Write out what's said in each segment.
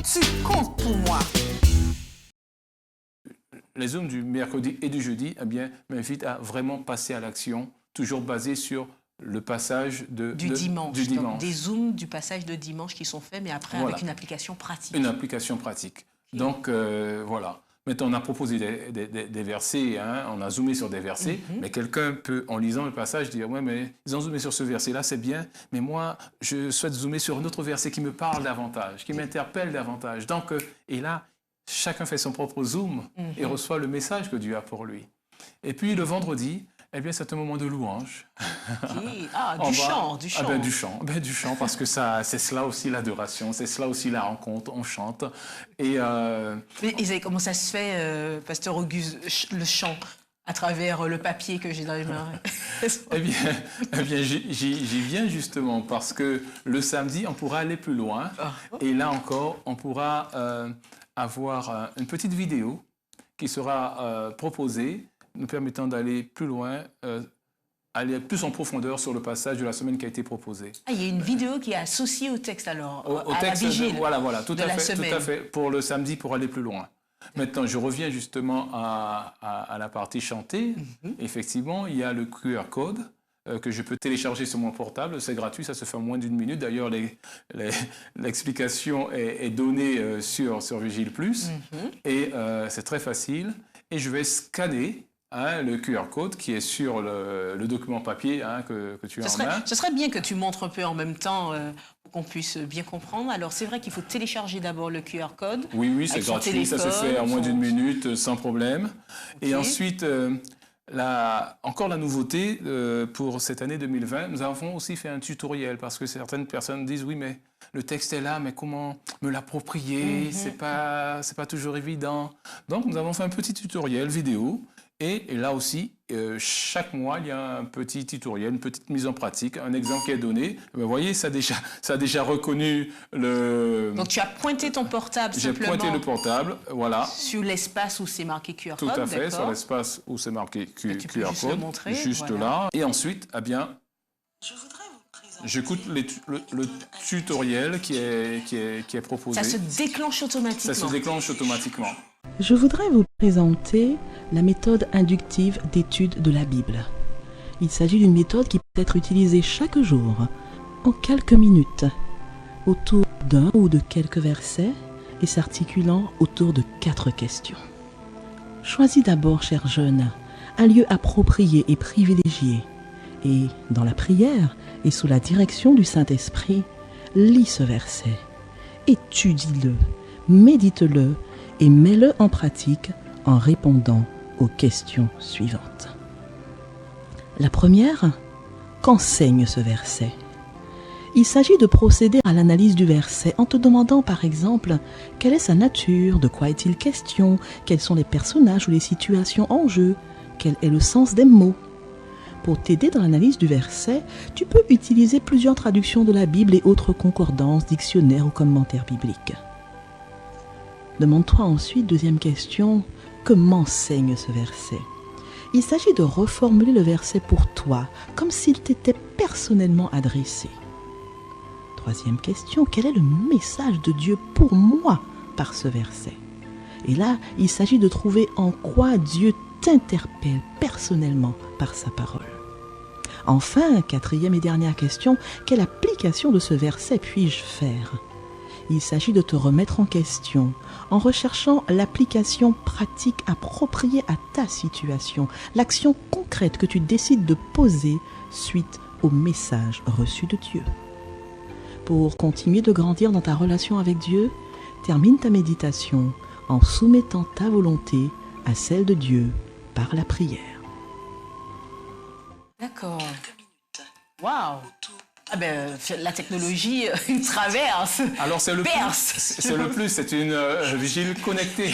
Tu comptes pour moi. Les Zooms du mercredi et du jeudi, eh bien, m'invitent à vraiment passer à l'action, toujours basé sur le passage du dimanche. Du dimanche. Donc, des Zooms du passage de dimanche qui sont faits, mais après voilà. avec une application pratique. Une application pratique. Okay. Donc, voilà. Maintenant, on a proposé des versets, hein, on a zoomé sur des versets, mais quelqu'un peut, en lisant le passage, dire « Ouais, mais ils ont zoomé sur ce verset-là, c'est bien, mais moi, je souhaite zoomer sur un autre verset qui me parle davantage, qui m'interpelle davantage. » Donc, et là, chacun fait son propre zoom et reçoit le message que Dieu a pour lui. Et puis, le vendredi, eh bien, c'est un moment de louange. Okay. Ah, du chant. Ah ben, du chant, parce que c'est cela aussi l'adoration, c'est cela aussi la rencontre, on chante. Et comment ça se fait, Pasteur Auguste, le chant, à travers le papier que j'ai dans les mains? Eh bien j'y viens justement, parce que le samedi, on pourra aller plus loin. Et là encore, on pourra avoir une petite vidéo qui sera proposée, nous permettant d'aller plus loin, aller plus en profondeur sur le passage de la semaine qui a été proposé. Ah, il y a une vidéo qui est associée au texte alors, au à texte, la vigile voilà, tout de à la fait, semaine. tout à fait, pour le samedi, pour aller plus loin. Maintenant, je reviens justement à la partie chantée. Effectivement, il y a le QR code que je peux télécharger sur mon portable. C'est gratuit, ça se fait en moins d'1 minute. D'ailleurs, l'explication est donnée sur Vigile Plus. Et c'est très facile. Et je vais scanner le QR code qui est sur le document papier que tu as en main. Ce serait bien que tu montres un peu en même temps pour qu'on puisse bien comprendre. Alors, c'est vrai qu'il faut télécharger d'abord le QR code. Oui, c'est gratuit. Ça se fait en moins d'1 minute sans problème. Okay. Et ensuite, encore la nouveauté pour cette année 2020, nous avons aussi fait un tutoriel parce que certaines personnes disent « Oui, mais le texte est là, mais comment me l'approprier? C'est pas toujours évident. » Donc, nous avons fait un petit tutoriel vidéo. Et là aussi, chaque mois, il y a un petit tutoriel, une petite mise en pratique, un exemple qui est donné. Vous voyez, ça a déjà reconnu le... Donc, tu as pointé ton portable simplement. J'ai pointé le portable, voilà. Sur l'espace où c'est marqué QR code. Tout à fait, sur l'espace où c'est marqué QR code. Montrer, juste là. Et ensuite, eh bien, j'écoute le tutoriel qui est proposé. Ça se déclenche automatiquement. Ça se déclenche automatiquement. Je voudrais vous présenter la méthode inductive d'étude de la Bible. Il s'agit d'une méthode qui peut être utilisée chaque jour, en quelques minutes, autour d'un ou de quelques versets et s'articulant autour de 4 questions. Choisis d'abord, cher jeune, un lieu approprié et privilégié et, dans la prière et sous la direction du Saint-Esprit, lis ce verset, étudie-le, médite-le et mets-le en pratique en répondant aux questions suivantes. La première, qu'enseigne ce verset? Il s'agit de procéder à l'analyse du verset en te demandant par exemple quelle est sa nature, de quoi est-il question, quels sont les personnages ou les situations en jeu, quel est le sens des mots. Pour t'aider dans l'analyse du verset, tu peux utiliser plusieurs traductions de la Bible et autres concordances, dictionnaires ou commentaires bibliques. Demande-toi ensuite, deuxième question, que m'enseigne ce verset? Il s'agit de reformuler le verset pour toi, comme s'il t'était personnellement adressé. Troisième question, quel est le message de Dieu pour moi par ce verset? Et là, il s'agit de trouver en quoi Dieu t'interpelle personnellement par sa parole. Enfin, quatrième et dernière question, quelle application de ce verset puis-je faire? Il s'agit de te remettre en question en recherchant l'application pratique appropriée à ta situation, l'action concrète que tu décides de poser suite au message reçu de Dieu. Pour continuer de grandir dans ta relation avec Dieu, termine ta méditation en soumettant ta volonté à celle de Dieu par la prière. D'accord. Waouh! Ah ben, la technologie traverse. Alors c'est le plus, c'est une vigile connectée.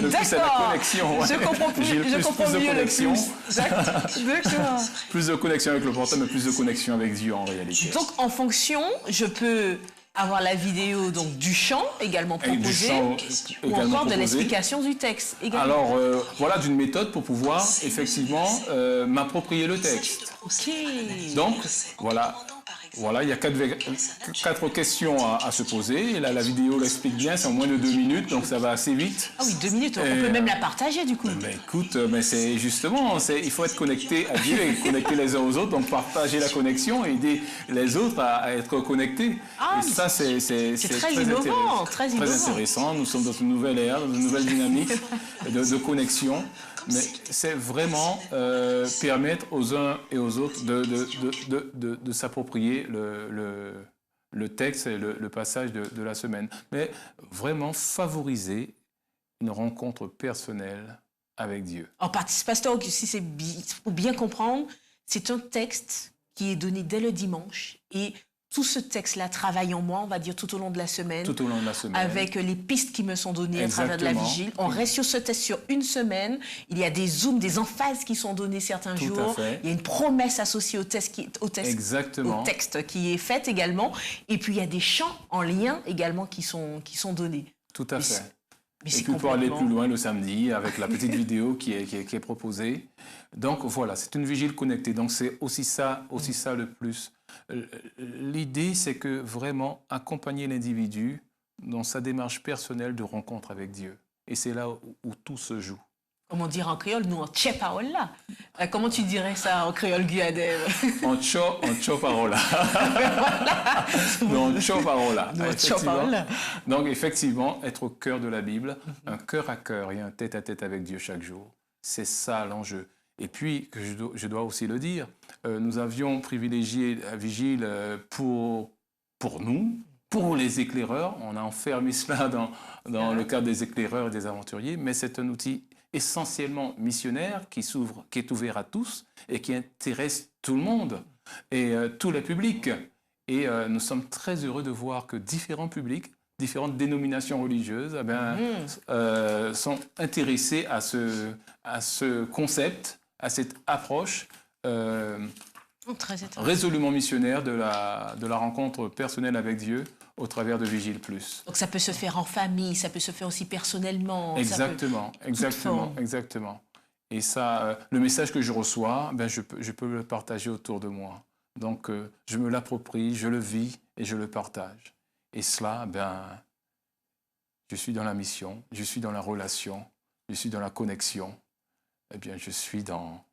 Le plus, c'est la connexion. Ouais. Je comprends plus, je comprends plus de mieux connexion. D'accord. Plus de connexion avec le portable, mais plus de connexion avec Dieu en réalité. Donc en fonction, je peux avoir la vidéo donc, du chant également proposé, ou encore de l'explication du texte également. Alors, voilà d'une méthode pour pouvoir effectivement m'approprier le texte. Ok. Donc, voilà, il y a quatre questions à se poser. Et là, la vidéo l'explique bien, c'est en moins de 2 minutes, donc ça va assez vite. Ah oui, 2 minutes, on peut même la partager du coup. Mais écoute, c'est justement, il faut être connecté à Dieu et connecter les uns aux autres, donc partager la connexion et aider les autres à être connectés. Et ça, c'est très innovant, très intéressant. Nous sommes dans une nouvelle ère, dans une nouvelle dynamique de connexion. Mais c'est vraiment permettre aux uns et aux autres de s'approprier le texte et le passage de la semaine. Mais vraiment favoriser une rencontre personnelle avec Dieu. En pasteur, si pour bien comprendre, c'est un texte qui est donné dès le dimanche et tout ce texte-là travaille en moi, on va dire, tout au long de la semaine. Tout au long de la semaine. Avec les pistes qui me sont données à travers de la vigile. On reste sur ce texte sur une semaine. Il y a des zooms, des emphases qui sont données certains jours. Il y a une promesse associée au texte qui est faite également. Et puis, il y a des chants en lien également qui sont donnés. Tout à fait. Et puis pour aller plus loin le samedi avec la petite vidéo qui est proposée. Donc voilà, c'est une vigile connectée. Donc c'est aussi ça le plus. L'idée, c'est que vraiment accompagner l'individu dans sa démarche personnelle de rencontre avec Dieu. Et c'est là où tout se joue. Comment dire en créole, nous en tche parola. Comment tu dirais ça en créole guyanais? En tcho parola. Non, en tcho parola. Donc effectivement, être au cœur de la Bible, un cœur à cœur et un tête à tête avec Dieu chaque jour. C'est ça l'enjeu. Et puis, je dois aussi le dire, nous avions privilégié la vigile pour nous, pour les éclaireurs. On a enfermé cela dans le cadre des éclaireurs et des aventuriers, mais c'est un outil essentiellement missionnaire qui est ouvert à tous et qui intéresse tout le monde et tous les publics. Et nous sommes très heureux de voir que différents publics, différentes dénominations religieuses sont intéressés à ce concept, à cette approche résolument missionnaire de la rencontre personnelle avec Dieu au travers de Vigile Plus. Donc ça peut se faire en famille, ça peut se faire aussi personnellement. Exactement. Et ça, le message que je reçois, je peux le partager autour de moi. Donc je me l'approprie, je le vis et je le partage. Et cela, je suis dans la mission, je suis dans la relation, je suis dans la connexion. Je suis dans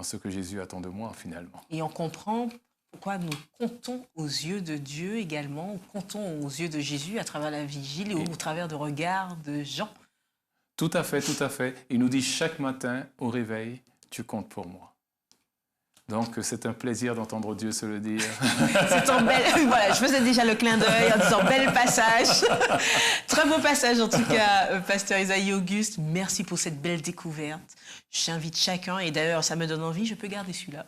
ce que Jésus attend de moi, finalement. Et on comprend pourquoi nous comptons aux yeux de Dieu également, ou comptons aux yeux de Jésus à travers la vigile et au travers de regards de Jean. Tout à fait. Il nous dit chaque matin au réveil, tu comptes pour moi. Donc, c'est un plaisir d'entendre Dieu se le dire. Voilà, je faisais déjà le clin d'œil en disant bel passage. Très beau passage en tout cas, pasteur Isaïe Auguste. Merci pour cette belle découverte. J'invite chacun, et d'ailleurs ça me donne envie, je peux garder celui-là.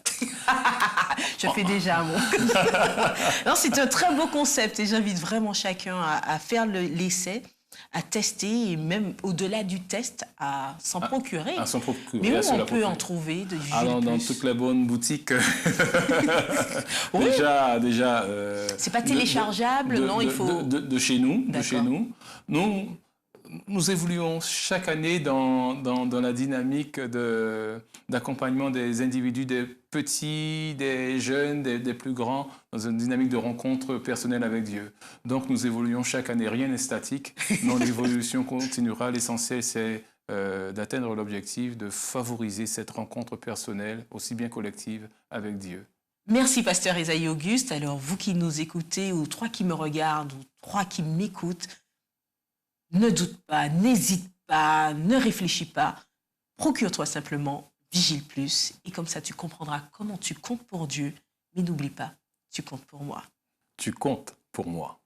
Je fais déjà mon. Non, c'est un très beau concept et j'invite vraiment chacun à faire l'essai, à tester et même au-delà du test, à s'en procurer. Mais où on peut en trouver de Vigile Alors, dans toutes les bonnes boutiques. Oui. Déjà. C'est pas téléchargeable, non, il faut. De chez nous. Nous évoluons chaque année dans la dynamique d'accompagnement des individus, des petits, des jeunes, des plus grands, dans une dynamique de rencontre personnelle avec Dieu. Donc nous évoluons chaque année, rien n'est statique, non, l'évolution continuera. L'essentiel, c'est d'atteindre l'objectif de favoriser cette rencontre personnelle, aussi bien collective, avec Dieu. Merci, pasteur Isaïe Auguste. Alors, vous qui nous écoutez, ou 3 qui me regardent, ou 3 qui m'écoutent, ne doute pas, n'hésite pas, ne réfléchis pas. Procure-toi simplement Vigile Plus et comme ça, tu comprendras comment tu comptes pour Dieu. Mais n'oublie pas, tu comptes pour moi. Tu comptes pour moi.